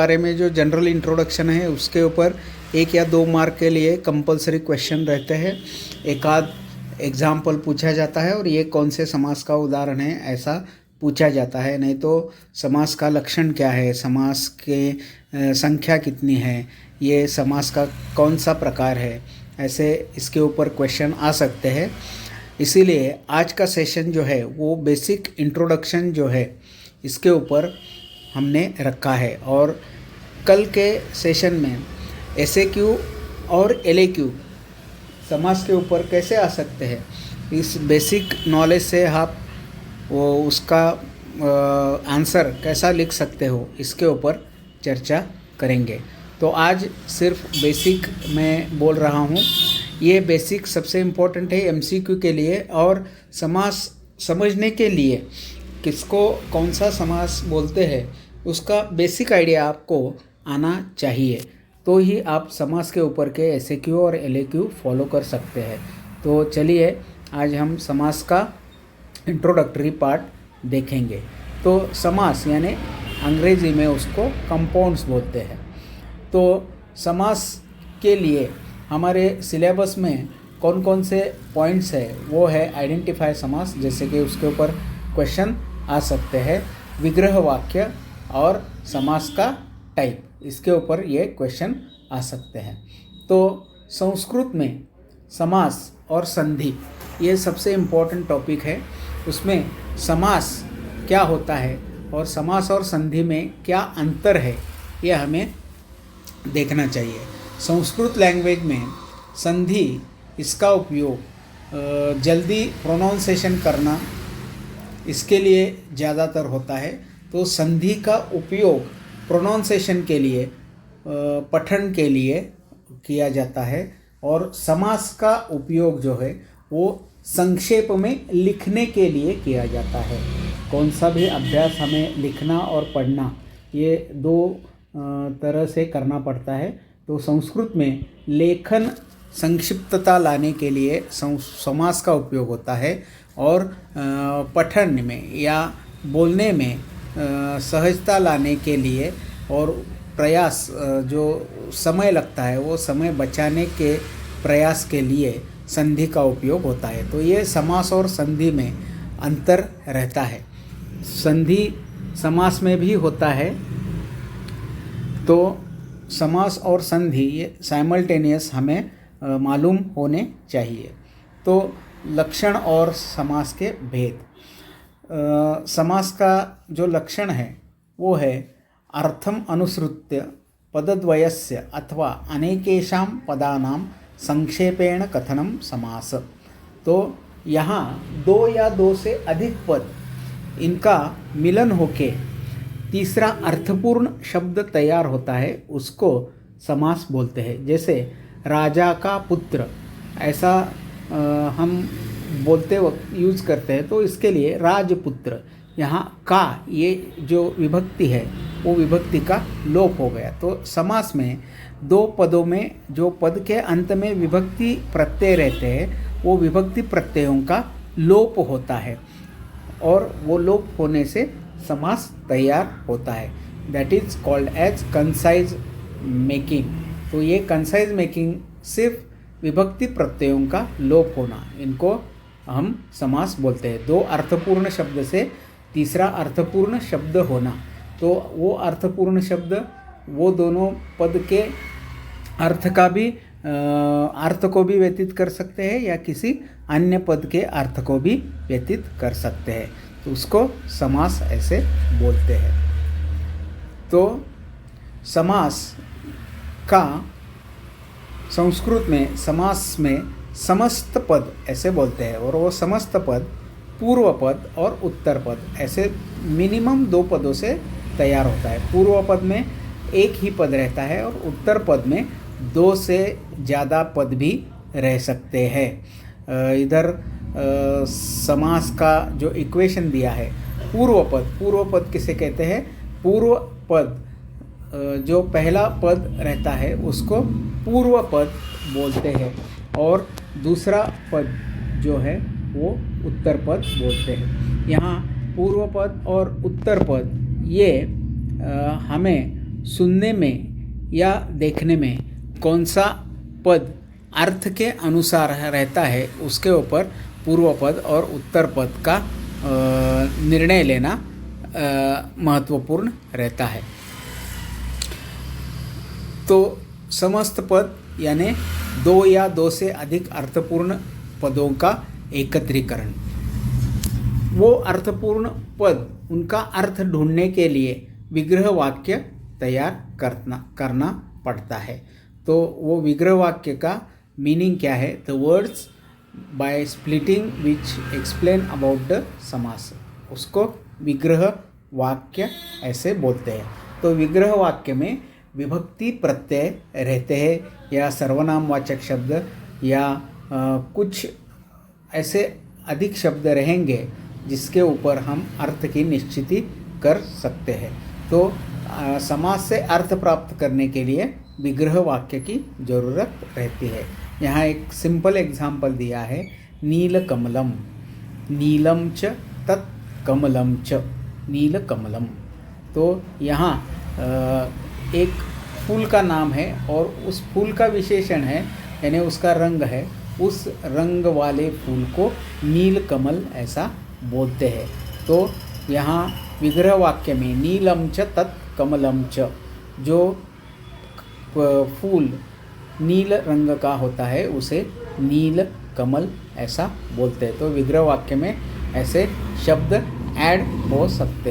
बारे में जो जनरल इंट्रोडक्शन है उसके ऊपर 1 या 2 मार्क के लिए कंपलसरी क्वेश्चन रहते हैं। एक आध एग्जाम्पल पूछा जाता है और ये कौन से समास का उदाहरण है ऐसा पूछा जाता है। नहीं तो समास का लक्षण क्या है, समास के संख्या कितनी है, ये समास का कौन सा प्रकार है, ऐसे इसके ऊपर क्वेश्चन आ सकते हैं। इसीलिए आज का सेशन जो है वो बेसिक इंट्रोडक्शन जो है इसके ऊपर हमने रखा है। और कल के सेशन में एसएक्यू और एलएक्यू समास के ऊपर कैसे आ सकते हैं, इस बेसिक नॉलेज से आप वो उसका आंसर कैसा लिख सकते हो, इसके ऊपर चर्चा करेंगे। तो आज सिर्फ बेसिक मैं बोल रहा हूँ। ये बेसिक सबसे इम्पोर्टेंट है एमसीक्यू के लिए और समास समझने के लिए किसको कौन सा समास बोलते हैं उसका बेसिक आइडिया आपको आना चाहिए, तो ही आप समास के ऊपर के एसएक्यू और एलएक्यू फॉलो कर सकते हैं। तो चलिए आज हम समास का इंट्रोडक्टरी पार्ट देखेंगे। तो समास यानी अंग्रेज़ी में उसको कंपाउंड्स बोलते हैं। तो समास के लिए हमारे सिलेबस में कौन कौन से पॉइंट्स है वो है आइडेंटिफाई समास, जैसे कि उसके ऊपर क्वेश्चन आ सकते हैं। विग्रह वाक्य और समास का टाइप, इसके ऊपर ये क्वेश्चन आ सकते हैं। तो संस्कृत में समास और संधि ये सबसे इम्पोर्टेंट टॉपिक है। उसमें समास क्या होता है और समास और संधि में क्या अंतर है ये हमें देखना चाहिए। संस्कृत लैंग्वेज में संधि इसका उपयोग जल्दी प्रोनाउंसिएशन करना इसके लिए ज़्यादातर होता है। तो संधि का उपयोग प्रोनाउंसिएशन के लिए, पठन के लिए किया जाता है और समास का उपयोग जो है वो संक्षेप में लिखने के लिए किया जाता है। कौन सा भी अभ्यास हमें लिखना और पढ़ना ये दो तरह से करना पड़ता है। तो संस्कृत में लेखन संक्षिप्तता लाने के लिए समास का उपयोग होता है और पठन में या बोलने में सहजता लाने के लिए और प्रयास जो समय लगता है वो समय बचाने के प्रयास के लिए संधि का उपयोग होता है। तो ये समास और संधि में अंतर रहता है। संधि समास में भी होता है। तो समास और संधि ये साइमल्टेनियस हमें मालूम होने चाहिए। तो लक्षण और समास के भेद। समास का जो लक्षण है वो है अर्थम अनुसृत्य पदद्वयस्य अथवा अनेकेषां पदानां संक्षेपेण कथनम समास। तो यहाँ 2 या 2 से अधिक पद इनका मिलन होके तीसरा अर्थपूर्ण शब्द तैयार होता है, उसको समास बोलते हैं। जैसे राजा का पुत्र, ऐसा हम बोलते वक्त यूज़ करते हैं। तो इसके लिए राजपुत्र, यहाँ का ये जो विभक्ति है वो विभक्ति का लोप हो गया। तो समास में 2 पदों में जो पद के अंत में विभक्ति प्रत्यय रहते हैं वो विभक्ति प्रत्ययों का लोप होता है और वो लोप होने से समास तैयार होता है। That is called as concise making. तो ये कंसाइज मेकिंग सिर्फ विभक्ति प्रत्ययों का लोप होना, इनको हम समास बोलते हैं। 2 अर्थपूर्ण शब्द से तीसरा अर्थपूर्ण शब्द होना। तो वो अर्थपूर्ण शब्द वो दोनों पद के अर्थ का भी अर्थ को भी व्यतीत कर सकते हैं या किसी अन्य पद के अर्थ को भी व्यतीत कर सकते हैं। तो उसको समास ऐसे बोलते हैं। तो समास का संस्कृत में समास में समस्त पद ऐसे बोलते हैं और वो समस्त पद पूर्व पद और उत्तर पद ऐसे मिनिमम 2 पदों से तैयार होता है। पूर्व पद में 1 ही पद रहता है और उत्तर पद में 2 से ज़्यादा पद भी रह सकते हैं। इधर समास का जो इक्वेशन दिया है, पूर्व पद किसे कहते हैं? पूर्व पद जो पहला पद रहता है उसको पूर्व पद बोलते हैं और दूसरा पद जो है वो उत्तर पद बोलते हैं। यहाँ पूर्व पद और उत्तर पद ये हमें सुनने में या देखने में कौन सा पद अर्थ के अनुसार रहता है उसके ऊपर पूर्व पद और उत्तर पद का निर्णय लेना महत्वपूर्ण रहता है। तो समस्त पद यानी दो या दो से अधिक अर्थपूर्ण पदों का एकत्रीकरण। वो अर्थपूर्ण पद उनका अर्थ ढूंढने के लिए विग्रह वाक्य तैयार करना पड़ता है। तो वो विग्रह वाक्य का मीनिंग क्या है? The words by splitting which explain about the समास, उसको विग्रह वाक्य ऐसे बोलते हैं। तो विग्रह वाक्य में विभक्ति प्रत्यय रहते हैं या सर्वनामवाचक शब्द या कुछ ऐसे अधिक शब्द रहेंगे जिसके ऊपर हम अर्थ की निश्चिति कर सकते हैं। तो समास से अर्थ प्राप्त करने के लिए विग्रह वाक्य की ज़रूरत रहती है। यहाँ एक सिंपल एग्जाम्पल दिया है, नीलकमलम, नीलम च तत् कमलम च, नीलकमलम। तो यहाँ एक फूल का नाम है और उस फूल का विशेषण है यानी उसका रंग है, उस रंग वाले फूल को नीलकमल ऐसा बोलते हैं। तो यहाँ विग्रह वाक्य में नीलम च तत् कमलम च, जो फूल नील रंग का होता है उसे नील कमल ऐसा बोलते हैं। तो विग्रह वाक्य में ऐसे शब्द ऐड हो सकते हैं।